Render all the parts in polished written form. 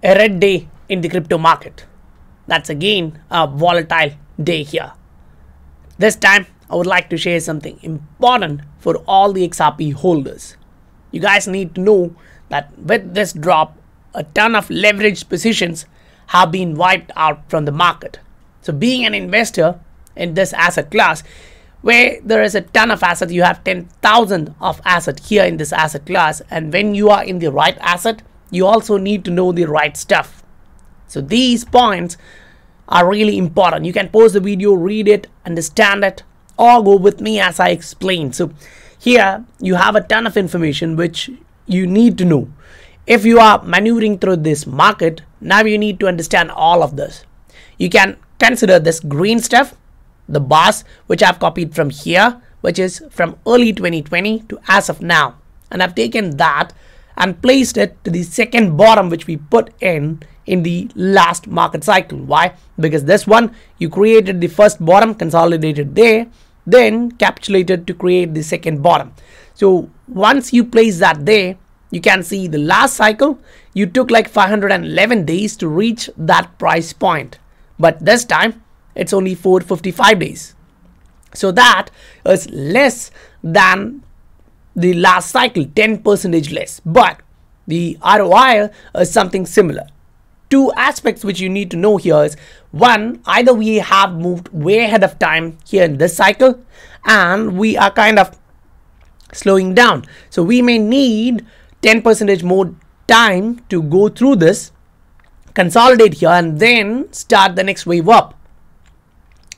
a red day in the crypto market. That's again a volatile day here. This time I would like to share something important for all the XRP holders. You guys need to know that with this drop, a ton of leveraged positions have been wiped out from the market. So being an investor in this asset class, where there is a ton of assets, you have 10,000 of assets here in this asset class, and when you are in the right asset, you also need to know the right stuff. So these points are really important. You can pause the video, read it, understand it, or go with me as I explain. So here you have a ton of information which you need to know. If you are maneuvering through this market, now you need to understand all of this. You can consider this green stuff, the bars which I've copied from here, which is from early 2020 to as of now. And I've taken that and placed it to the second bottom which we put in the last market cycle. Why? Because this one, you created the first bottom, consolidated there, then capitulated to create the second bottom. So once you place that there, you can see the last cycle, you took like 511 days to reach that price point. But this time, it's only 455 days. So that is less than the last cycle, 10% less. But the ROI is something similar. Two aspects which you need to know here is, one, either we have moved way ahead of time here in this cycle and we are kind of slowing down. So we may need 10% more time to go through this, consolidate here, and then start the next wave up.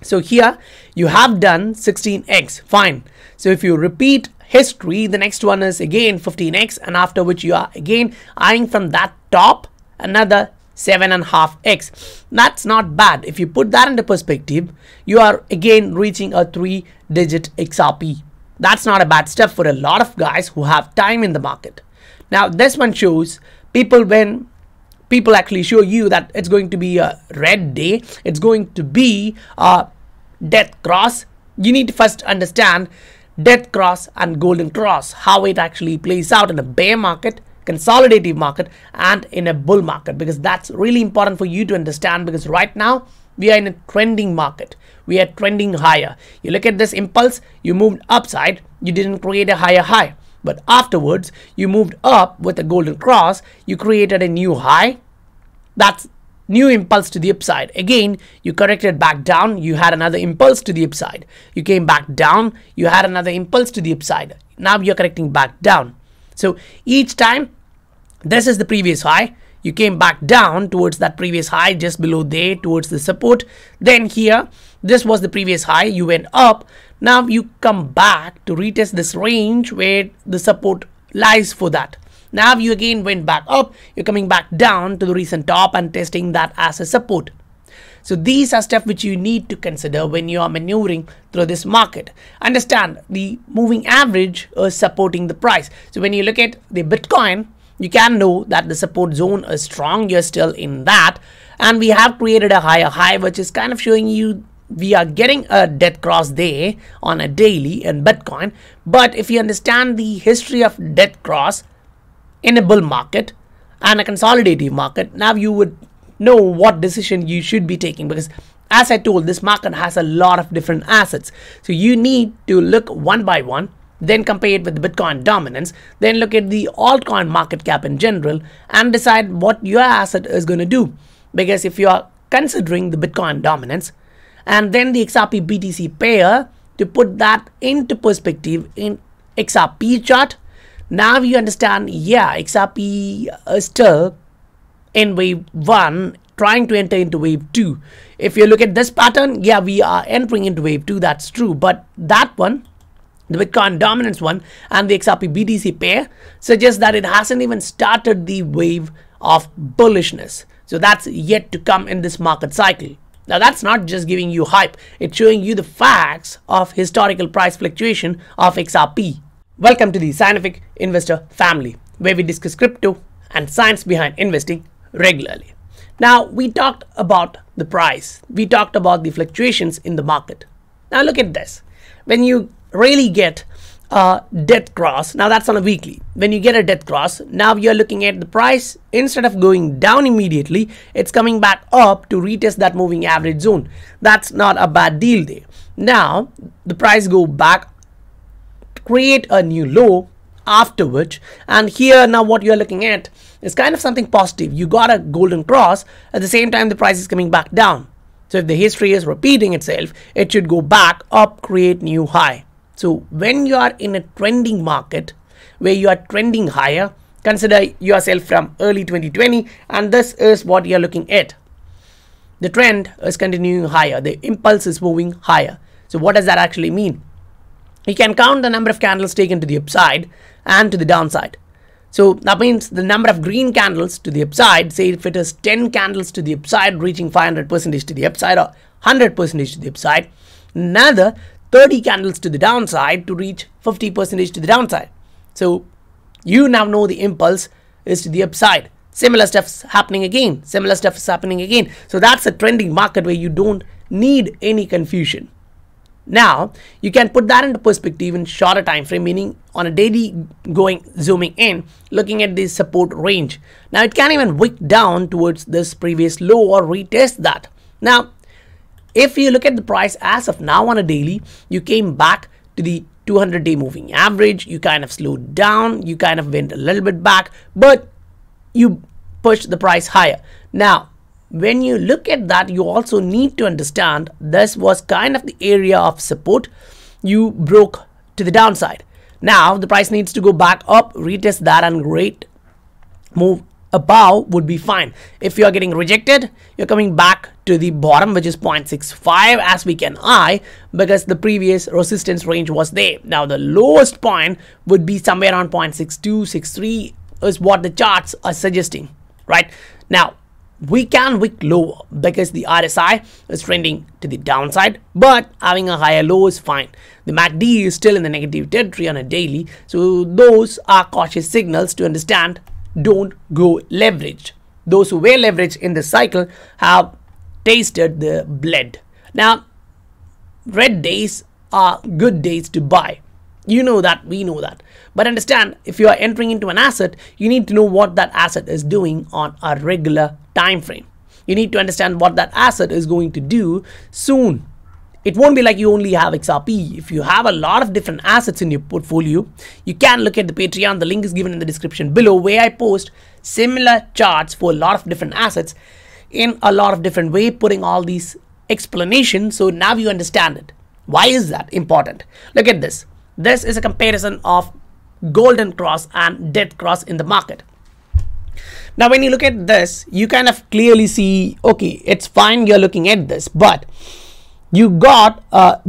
So here you have done 16x, fine. So if you repeat history, the next one is again 15x, and after which you are again eyeing from that top another 7.5x. That's not bad. If you put that into perspective, you are again reaching a 3-digit XRP. That's not a bad step for a lot of guys who have time in the market. Now this one shows people, when people actually show you that it's going to be a red day, it's going to be a death cross, you need to first understand death cross and golden cross, how it actually plays out in a bear market, consolidative market, and in a bull market, because that's really important for you to understand. Because right now we are in a trending market, we are trending higher. You look at this impulse, you moved upside, you didn't create a higher high, but afterwards you moved up with a golden cross, you created a new high. That's new impulse to the upside. Again, you corrected back down, you had another impulse to the upside. You came back down, you had another impulse to the upside. Now you're correcting back down. So each time, this is the previous high, you came back down towards that previous high, just below there towards the support. Then here, this was the previous high, you went up. Now you come back to retest this range where the support lies for that. Now you again went back up, you're coming back down to the recent top and testing that as a support. So these are stuff which you need to consider when you are maneuvering through this market. Understand, the moving average is supporting the price. So when you look at the Bitcoin, you can know that the support zone is strong, you're still in that, and we have created a higher high, which is kind of showing you we are getting a death cross there on a daily in Bitcoin. But if you understand the history of death cross in a bull market and a consolidative market, now you would know what decision you should be taking, because as I told, this market has a lot of different assets. So you need to look one by one, then compare it with the Bitcoin dominance, then look at the altcoin market cap in general and decide what your asset is going to do. Because if you are considering the Bitcoin dominance and then the XRP BTC pair, to put that into perspective in XRP chart, now you understand, yeah, XRP is still in wave 1, trying to enter into wave 2. If you look at this pattern, yeah, we are entering into wave 2, that's true. But that one, the Bitcoin dominance one and the XRP BTC pair, suggests that it hasn't even started the wave of bullishness. So that's yet to come in this market cycle. Now that's not just giving you hype, it's showing you the facts of historical price fluctuation of XRP. Welcome to the Scientific Investor family, where we discuss crypto and science behind investing regularly. Now we talked about the price, we talked about the fluctuations in the market. Now look at this. When you really get a death cross. Now that's on a weekly. When you get a death cross, now you're looking at the price, instead of going down immediately, it's coming back up to retest that moving average zone. That's not a bad deal there. Now the price go back, create a new low after which, and here now what you're looking at is kind of something positive. You got a golden cross, at the same time the price is coming back down. So if the history is repeating itself, it should go back up, create new high. So when you are in a trending market where you are trending higher, consider yourself from early 2020, and this is what you're looking at. The trend is continuing higher. The impulse is moving higher. So what does that actually mean? You can count the number of candles taken to the upside and to the downside. So that means the number of green candles to the upside, say if it is 10 candles to the upside reaching 500% to the upside or 100% to the upside, another 30 candles to the downside to reach 50% to the downside. So you now know the impulse is to the upside. Similar stuff is happening again. Similar stuff is happening again. So that's a trending market where you don't need any confusion. Now you can put that into perspective in shorter time frame, meaning on a daily zooming in, looking at this support range. Now it can even wick down towards this previous low or retest that. Now if you look at the price as of now on a daily, you came back to the 200-day moving average, you kind of slowed down, you kind of went a little bit back, but you pushed the price higher. Now when you look at that, you also need to understand this was kind of the area of support. You broke to the downside. Now the price needs to go back up, retest that, and great move above would be fine. If you are getting rejected, you're coming back to the bottom, which is 0.65 as we can eye, because the previous resistance range was there. Now the lowest point would be somewhere around 0.62, 63 is what the charts are suggesting, right? Now we can wick lower because the RSI is trending to the downside, but having a higher low is fine. The MACD is still in the negative territory on a daily, so those are cautious signals to understand. Don't go leverage. Those who were leveraged in this cycle have tasted the blood. Now red days are good days to buy. You know that, we know that. But understand, if you are entering into an asset, you need to know what that asset is doing on a regular time frame. You need to understand what that asset is going to do soon. It won't be like you only have XRP. If you have a lot of different assets in your portfolio, you can look at the Patreon. The link is given in the description below, where I post similar charts for a lot of different assets in a lot of different way, putting all these explanations. So now you understand it. Why is that important? Look at this. This is a comparison of golden cross and death cross in the market. Now when you look at this, you kind of clearly see, okay, it's fine, you're looking at this, but you got a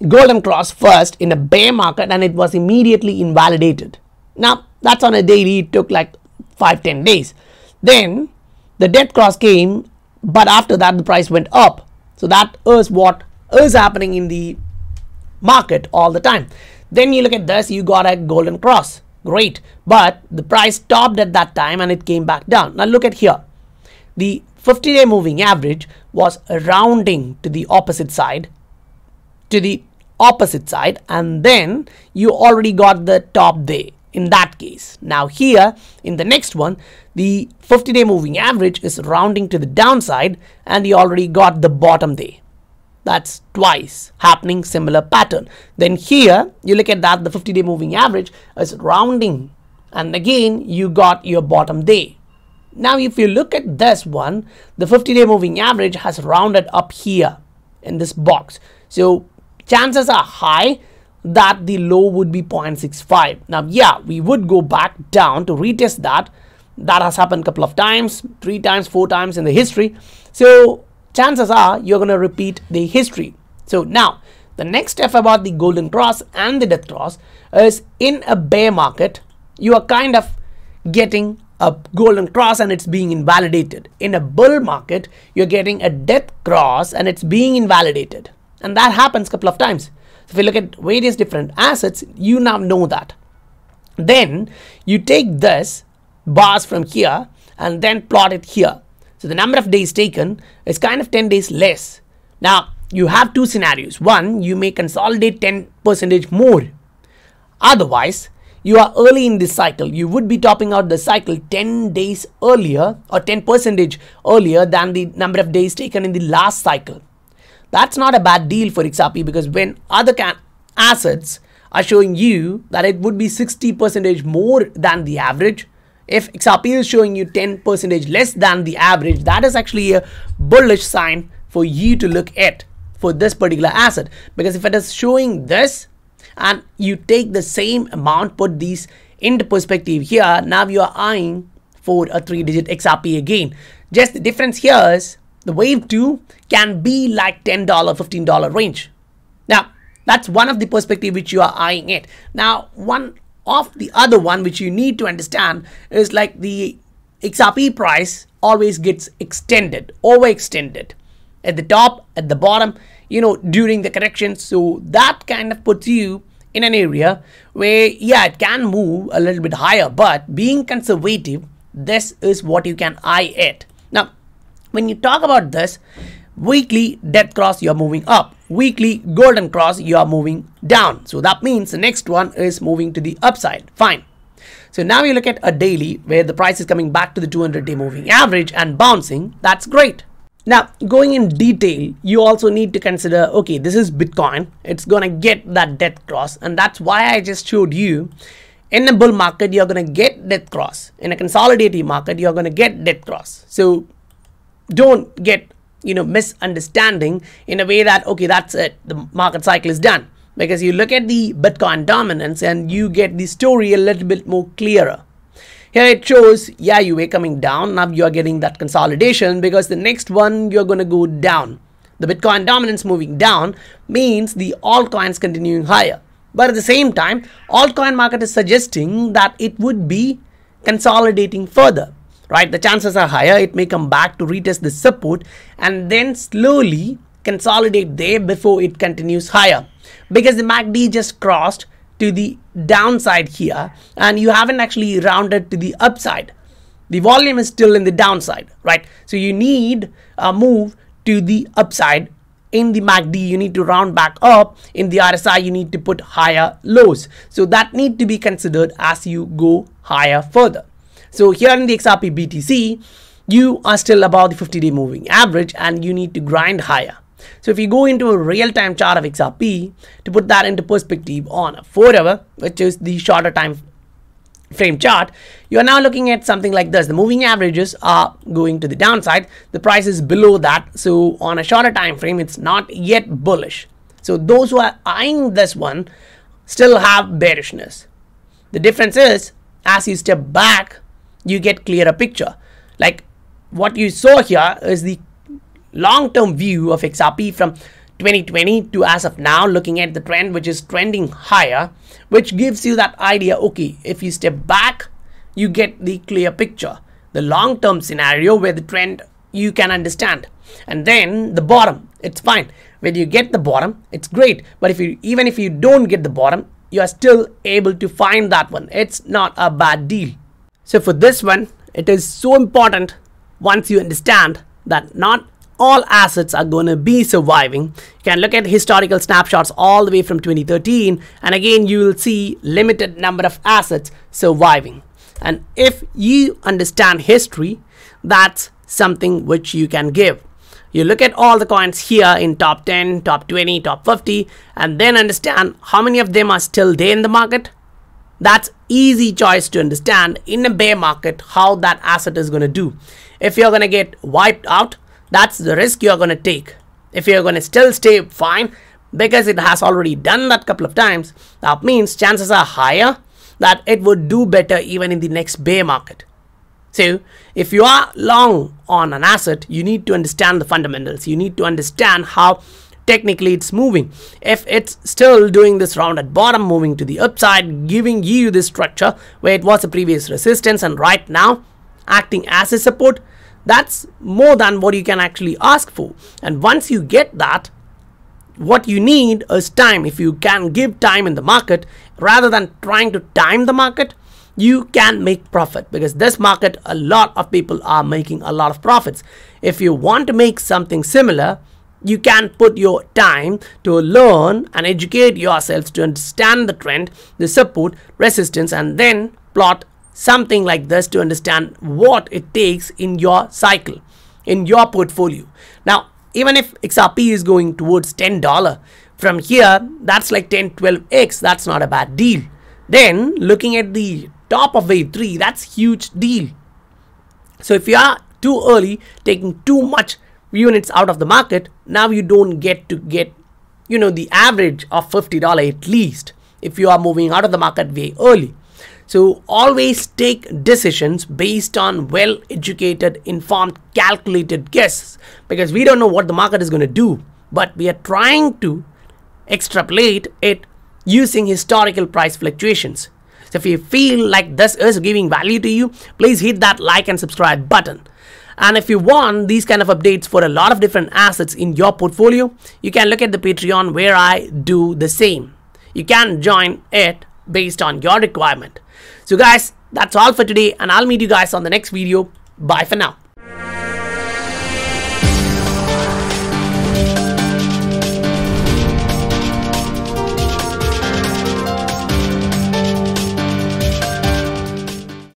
golden cross first in a bear market and it was immediately invalidated. Now that's on a daily, it took like 5-10 days. Then the death cross came, but after that the price went up. So that is what is happening in the market all the time. Then you look at this, you got a golden cross, great, but the price stopped at that time and it came back down. Now look at here, the 50-day moving average was rounding to the opposite side, and then you already got the top there in that case. Now here in the next one, the 50-day moving average is rounding to the downside and you already got the bottom there. That's twice happening, similar pattern. Then here you look at that, the 50-day moving average is rounding and again you got your bottom there. Now if you look at this one, the 50-day moving average has rounded up here in this box. So chances are high that the low would be 0.65. Now yeah, we would go back down to retest that. That has happened a couple of times, 3 times, 4 times in the history. So chances are you're going to repeat the history. So now the next step about the golden cross and the death cross is, in a bear market you are kind of getting a golden cross and it's being invalidated. In a bull market you're getting a death cross and it's being invalidated, and that happens a couple of times. So if you look at various different assets, you now know that. Then you take this bars from here and then plot it here. So the number of days taken is kind of 10 days less. Now you have 2 scenarios. One, you may consolidate 10% more. Otherwise, you are early in this cycle. You would be topping out the cycle 10 days earlier or 10% earlier than the number of days taken in the last cycle. That's not a bad deal for XRP, because when other assets are showing you that it would be 60% more than the average, if XRP is showing you 10% less than the average, that is actually a bullish sign for you to look at for this particular asset. Because if it is showing this and you take the same amount, put these into perspective here, now you are eyeing for a 3-digit XRP again. Just the difference here is the wave 2 can be like $10, $15 range. Now, that's one of the perspective which you are eyeing it. Now, one of the other one which you need to understand is like the XRP price always gets extended, overextended at the top, at the bottom, during the correction. So that kind of puts you in an area where, yeah, it can move a little bit higher, but being conservative, this is what you can eye at. Now, when you talk about this, weekly death cross, you are moving up. Weekly golden cross, you are moving down. So that means the next one is moving to the upside. Fine. So now you look at a daily where the price is coming back to the 200-day moving average and bouncing. That's great. Now, going in detail, you also need to consider, okay, this is Bitcoin. It's going to get that death cross. And that's why I just showed you in a bull market, you're going to get death cross. In a consolidative market, you're going to get death cross. So don't get, misunderstanding in a way that, okay, that's it. The market cycle is done. Because you look at the Bitcoin dominance and you get the story a little bit more clearer. Here it shows, yeah, you were coming down. Now you are getting that consolidation because the next one you're going to go down. The Bitcoin dominance moving down means the altcoins continuing higher. But at the same time, altcoin market is suggesting that it would be consolidating further, right? The chances are higher. It may come back to retest the support and then slowly consolidate there before it continues higher. Because the MACD just crossed to the downside here and you haven't actually rounded to the upside. The volume is still in the downside, right? So you need a move to the upside. In the MACD, you need to round back up. In the RSI, you need to put higher lows. So that need to be considered as you go higher further. So here in the XRP BTC, you are still above the 50-day moving average and you need to grind higher. So if you go into a real-time chart of XRP, to put that into perspective on a 4-hour, which is the shorter time frame chart, you are now looking at something like this. The moving averages are going to the downside. The price is below that. So on a shorter time frame, it's not yet bullish. So those who are eyeing this one still have bearishness. The difference is, as you step back, you get clearer picture. Like what you saw here is the long-term view of XRP from 2020 to as of now, looking at the trend which is trending higher, which gives you that idea. Okay, if you step back, you get the clear picture, the long-term scenario where the trend you can understand. And then the bottom, it's fine. When you get the bottom, it's great. But even if you don't get the bottom, you are still able to find that one. It's not a bad deal. So for this one, it is so important once you understand that not all assets are going to be surviving. You can look at historical snapshots all the way from 2013 and again you will see limited number of assets surviving. And if you understand history, that's something which you can give. You look at all the coins here in top 10, top 20, top 50 and then understand how many of them are still there in the market. That's easy choice to understand in a bear market how that asset is going to do. If you're going to get wiped out, that's the risk you're going to take. If you're going to still stay fine because it has already done that couple of times, that means chances are higher that it would do better even in the next bear market. So if you are long on an asset, you need to understand the fundamentals. You need to understand how technically it's moving. If it's still doing this rounded bottom, moving to the upside, giving you this structure where it was a previous resistance and right now acting as a support, that's more than what you can actually ask for. And once you get that, what you need is time. If you can give time in the market rather than trying to time the market, you can make profit, because this market, a lot of people are making a lot of profits. If you want to make something similar, you can put your time to learn and educate yourselves to understand the trend, the support, resistance, and then plot something like this to understand what it takes in your cycle, in your portfolio. Now, even if XRP is going towards $10 from here, that's like 10-12x. That's not a bad deal. Then looking at the top of wave 3, that's huge deal. So if you are too early, taking too much units out of the market, now you don't get the average of $50 at least if you are moving out of the market way early. So always take decisions based on well-educated, informed, calculated guesses, because we don't know what the market is going to do, but we are trying to extrapolate it using historical price fluctuations. So if you feel like this is giving value to you, please hit that like and subscribe button. And if you want these kind of updates for a lot of different assets in your portfolio, you can look at the Patreon where I do the same. You can join it based on your requirement. So guys, that's all for today, and I'll meet you guys on the next video. Bye for now.